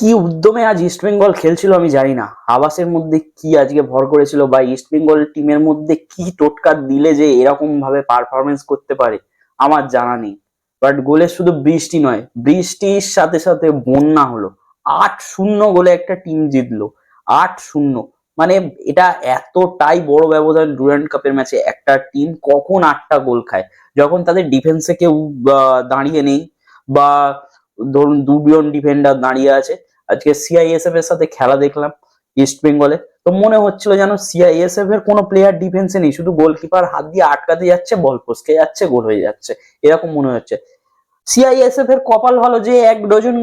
কি উদ্যমে আজ ইস্ট বেঙ্গল খেলছিল আমি জানি না। হাবাসের মধ্যে কি আজকে ভর করেছিল, বা ইস্ট বেঙ্গল টিমের মধ্যে কি টোটকা দিলে যে এরকম ভাবে পারফরমেন্স করতে পারে আমার জানা নেই। বাট গোলে শুধু বৃষ্টি নয়, বৃষ্টির সাথে সাথে বন্যা হলো। 8-0 গোলে একটা টিম জিতলো। 8-0 মানে এটা এতটাই বড় ব্যবধান। ডুরান্ড কাপের ম্যাচে একটা টিম কখন 8টা গোল খায়, যখন তাদের ডিফেন্সে কেউ দাঁড়িয়ে নেই, বা ধরুন দুজন ডিফেন্ডার দাঁড়িয়ে আছে। আজকে সিআইএসএফ এর সাথে খেলা দেখলাম ইস্ট বেঙ্গলে, তো মনে হচ্ছিল যেন সিআইএসএফ এর কোনো প্লেয়ার ডিফেন্সে নেই, শুধু গোলকিপার হাত দিয়ে আটকাতে যাচ্ছে, বল ফসকে যাচ্ছে, গোল হয়ে যাচ্ছে, এরকম মনে হচ্ছে। সিআইএসএফ এর কপাল ভালো যে 1 ডজন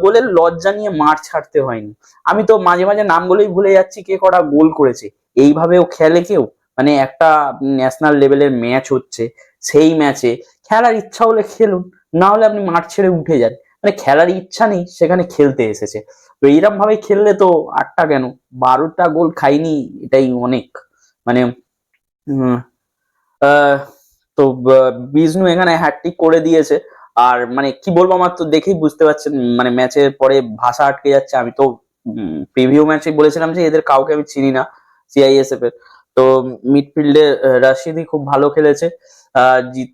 গোলের লজ্জা নিয়ে মাঠ ছাড়তে হয়নি। আমি তো মাঝে মাঝে নামগুলোই ভুলে যাচ্ছি কে কটা গোল করেছে। এইভাবেও খেলে কেউ? মানে একটা ন্যাশনাল লেভেলের ম্যাচ হচ্ছে, সেই ম্যাচে খেলার ইচ্ছা হলে খেলুন, না হলে আপনি মাঠ ছেড়ে উঠে যান। মানে খেলার ইচ্ছা নেই, সেখানে খেলতে এসেছে। তো এইরকম ভাবে খেললে তো 8টা কেন, 12টা গোল খাইনি, এটাই অনেক। মানে উম, আহ, তো বিষ্ণু এখানে হ্যাটট্রিক করে দিয়েছে। আর মানে কি বলবো, আমার তো দেখেই বুঝতে পারছেন, মানে ম্যাচের পরে ভাষা আটকে যাচ্ছে। আমি তো প্রিভিউ ম্যাচে বলেছিলাম যে এদের কাউকে আমি চিনি না সিআইএসএফ এর। তো মিডফিল্ডে রাশিদি খুব ভালো খেলেছে। জিত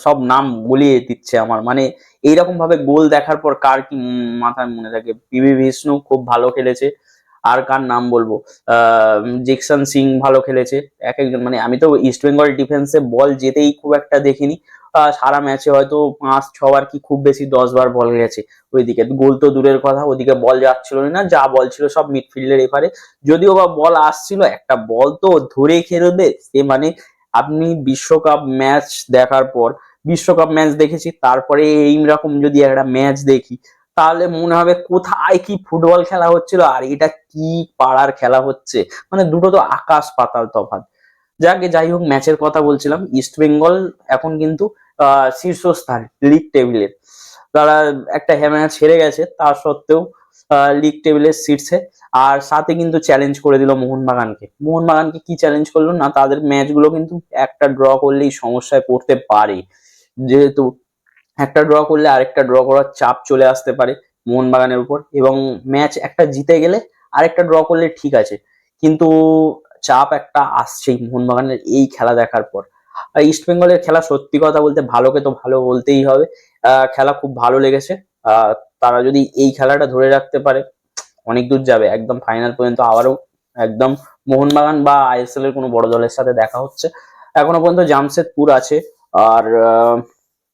সব নাম গুলিয়ে দিচ্ছে আমার, মানে এইরকম ভাবে গোল দেখার পর কার কি মাথায় মনে থাকে। পিভি বিষ্ণু খুব ভালো খেলেছে। আর কার নাম বলবো, জেকসন সিং ভালো খেলেছে। এক একজন, মানে আমি তো ইস্ট বেঙ্গল ডিফেন্সে বল যেতেই খুব একটা দেখিনি। সারা ম্যাচে হয়তো 5-6 বার কি খুব বেশি 10 বার বল গেছে ওইদিকে। গোল তো দূরের কথা, ওদিকে বল যাচ্ছিল না, যা বল ছিল সব মিডফিল্ডের এপারে। যদিও বা বল আসছিল, একটা বল তো ধরে খেলবে সে, মানে আপনি বিশ্বকাপ ম্যাচ দেখার পর, বিশ্বকাপ ম্যাচ দেখেছি, তারপরে এইরকম যদি একটা ম্যাচ দেখি, তাহলে মনে হবে কোথায় কি ফুটবল খেলা হচ্ছিল আর এটা কি পাড়ার খেলা হচ্ছে। মানে দুটো তো আকাশ পাতাল তফাৎ। যাই হোক, ম্যাচের কথা বলছিলাম। ইস্ট বেঙ্গল এখন কিন্তু শীর্ষস্থান লিগ টেবিলের। তারা একটা ম্যাচ হেরে গেছে, তা সত্ত্বেও লিগ টেবিলের শীর্ষে। আর সাথে কিন্তু চ্যালেঞ্জ করে দিল মোহনবাগানকে। মোহনবাগানকে কি চ্যালেঞ্জ করলো না, তাদের ম্যাচগুলো কিন্তু একটা ড্র করলেই সমস্যায় পড়তে পারে। যেহেতু একটা ড্র করলে আরেকটা ড্র করার চাপ চলে আসতে পারে মোহনবাগানের উপর, এবং ম্যাচ একটা জিতে গেলে আরেকটা ড্র করলে ঠিক আছে, কিন্তু চাপ একটা আসছেই মোহনবাগানের এই খেলা দেখার পর। আর ইস্ট বেঙ্গলের খেলা সত্যি কথা বলতে, ভালোকে তো ভালো বলতেই হবে। খেলা খুব ভালো লেগেছে। আহ তারা যদি এই খেলাটা ধরে রাখতে পারে, অনেক দূর যাবে, একদম ফাইনাল পর্যন্ত আবারও একদম মোহনবাগান বা আইএসএল এর কোনো বড় দলের সাথে দেখা হচ্ছে। এখনো পর্যন্ত জামশেদপুর আছে। আর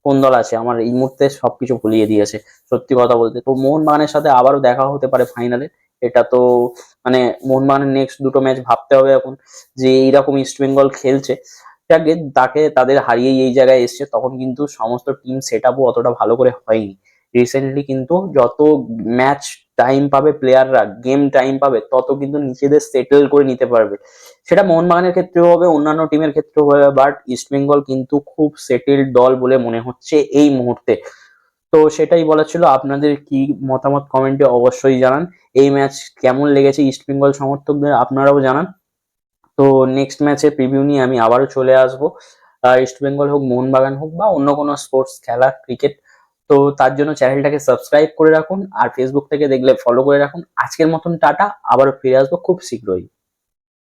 কোন দল আছে আমার এই মুহূর্তে সবকিছু ভুলিয়ে দিয়েছে সত্যি কথা বলতে। তো মোহনবাগানের সাথে আবারও দেখা হতে পারে ফাইনালে। এটা তো মানে মোহনবাগানের নেক্সট দুটো ম্যাচ ভাবতে হবে এখন, যে এইরকম ইস্ট বেঙ্গল খেলছে, তাকে তাদের হারিয়েই এই জায়গায় এসছে। তখন কিন্তু সমস্ত টিম সেট আপও অতটা ভালো করে হয়নি। রিসেন্টলি কিন্তু যত ম্যাচ টাইম পাবে প্লেয়াররা, গেম টাইম পাবে, তত কিন্তু নিজেদের সেটেল করে নিতে পারবে। সেটা মোহনবাগানের ক্ষেত্রেও হবে, অন্যান্য টিমের ক্ষেত্রেও হবে, বাট ইস্ট বেঙ্গল কিন্তু খুব সেটেলড দল বলে মনে হচ্ছে এই মুহূর্তে। তো সেটাই বলার ছিল। আপনাদের কি মতামত কমেন্টে অবশ্যই জানান। এই ম্যাচ কেমন লেগেছে ইস্ট বেঙ্গল সমর্থকদের আপনারাও জানান। তো নেক্সট ম্যাচের প্রিভিউ নিয়ে আমি আবারও চলে আসবো। ইস্ট বেঙ্গল হোক, মোহনবাগান হোক, বা অন্য কোনো স্পোর্টস খেলা, ক্রিকেট। তো তার জন্য চ্যানেলটাকে সাবস্ক্রাইব করে রাখুন, আর ফেসবুক থেকে দেখলে ফলো করে রাখুন। আজকের মতন টাটা, আবারও ফিরে আসবো খুব শীঘ্রই।